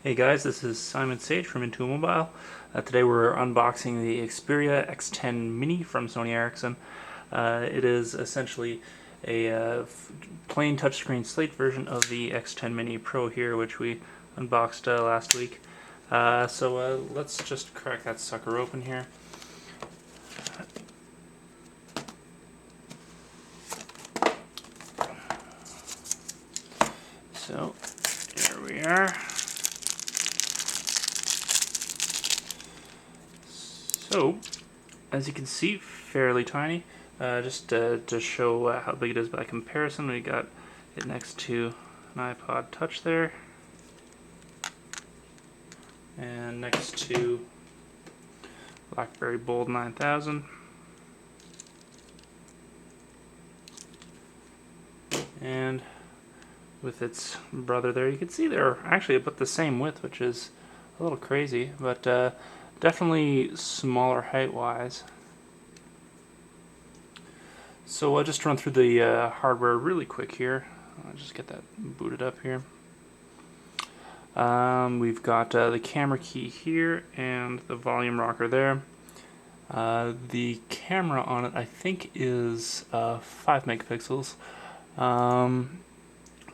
Hey guys, this is Simon Sage from IntoMobile. Today we're unboxing the XPERIA X10 Mini from Sony Ericsson. It is essentially a plain touchscreen slate version of the X10 Mini Pro here, which we unboxed last week. So let's just crack that sucker open here. So here we are. So, as you can see, fairly tiny. Just to show how big it is by comparison, we got it next to an iPod Touch there, and next to BlackBerry Bold 9000, and with its brother there, you can see they're actually about the same width, which is a little crazy, but definitely smaller height-wise. So I'll just run through the hardware really quick here. I'll just get that booted up here. We've got the camera key here and the volume rocker there. The camera on it, I think, is 5 megapixels,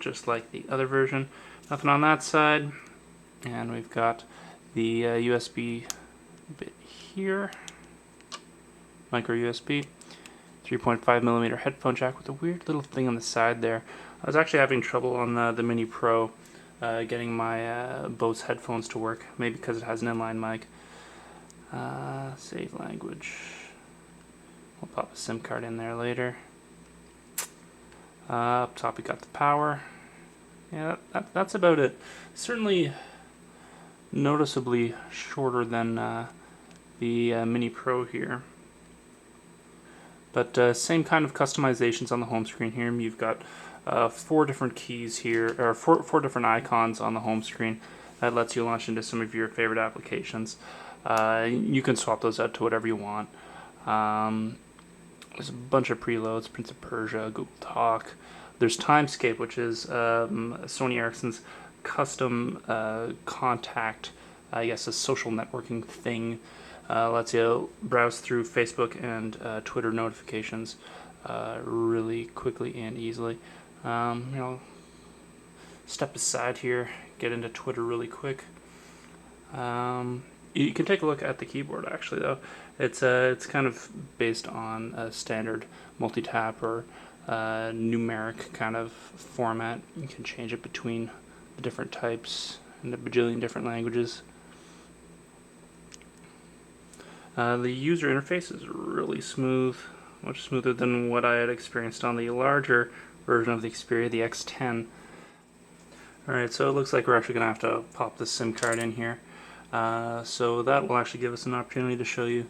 just like the other version. Nothing on that side. And we've got the USB bit here, micro USB, 3.5mm headphone jack with a weird little thing on the side there. I was actually having trouble on the Mini Pro getting my Bose headphones to work, maybe because it has an inline mic. Save language. We'll pop a SIM card in there later. Up top we got the power. Yeah, that's about it. Certainly noticeably shorter than the Mini Pro here. But same kind of customizations on the home screen here. You've got 4 different keys here, or four different icons on the home screen that lets you launch into some of your favorite applications. You can swap those out to whatever you want. There's a bunch of preloads, Prince of Persia, Google Talk. There's Timescape, which is Sony Ericsson's custom contact, I guess, a social networking thing. Lets you browse through Facebook and Twitter notifications really quickly and easily. Step aside here, get into Twitter really quick. You can take a look at the keyboard actually though. It's kind of based on a standard multi-tap or numeric kind of format. You can change it between the different types and a bajillion different languages. The user interface is really smooth, much smoother than what I had experienced on the larger version of the XPERIA, the X10. Alright, so it looks like we're actually going to have to pop the SIM card in here. So that will actually give us an opportunity to show you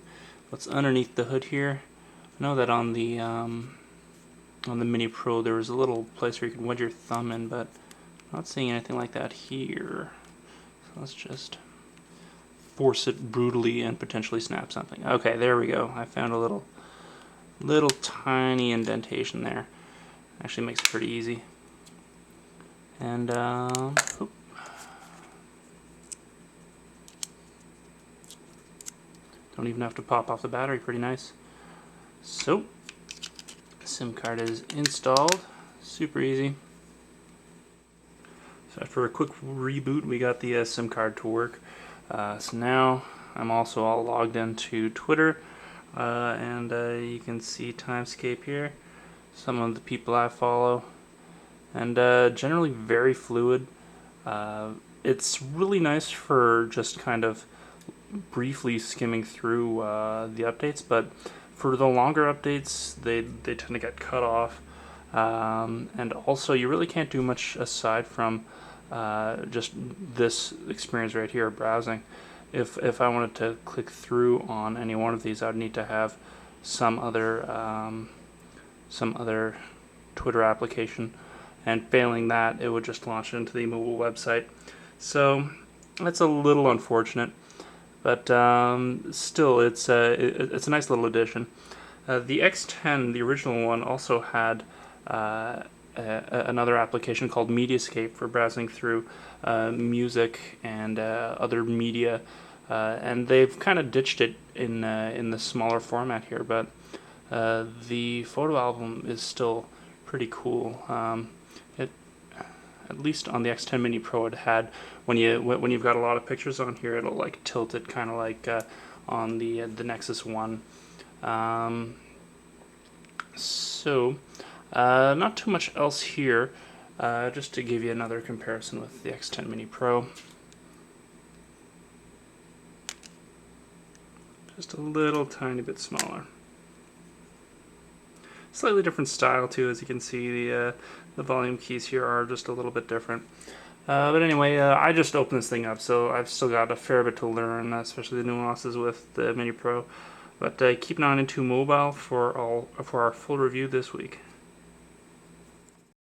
what's underneath the hood here. I know that on the Mini Pro there was a little place where you could wedge your thumb in, but I'm not seeing anything like that here. So let's just force it brutally and potentially snap something. Okay, there we go. I found a little tiny indentation there. Actually makes it pretty easy. And don't even have to pop off the battery. Pretty nice. So SIM card is installed. Super easy. So after a quick reboot, we got the SIM card to work. So now I'm also all logged into Twitter, and you can see Timescape here, some of the people I follow, and generally very fluid. It's really nice for just kind of briefly skimming through the updates, but for the longer updates they tend to get cut off, and also you really can't do much aside from just this experience right here, browsing. If I wanted to click through on any one of these, I'd need to have some other Twitter application, and failing that, it would just launch into the mobile website. So that's a little unfortunate, but still, it's a nice little addition. The X10, the original one, also had another application called Mediascape for browsing through music and other media, and they've kind of ditched it in the smaller format here, but the photo album is still pretty cool. It, at least on the X10 Mini Pro, it had when you've got a lot of pictures on here, it'll like tilt it kind of like on the Nexus One. Not too much else here. Just to give you another comparison with the X10 Mini Pro. Just a little tiny bit smaller. Slightly different style too, as you can see. The volume keys here are just a little bit different. But anyway, I just opened this thing up, so I've still got a fair bit to learn, especially the nuances with the Mini Pro. But keep an eye on IntoMobile for our full review this week.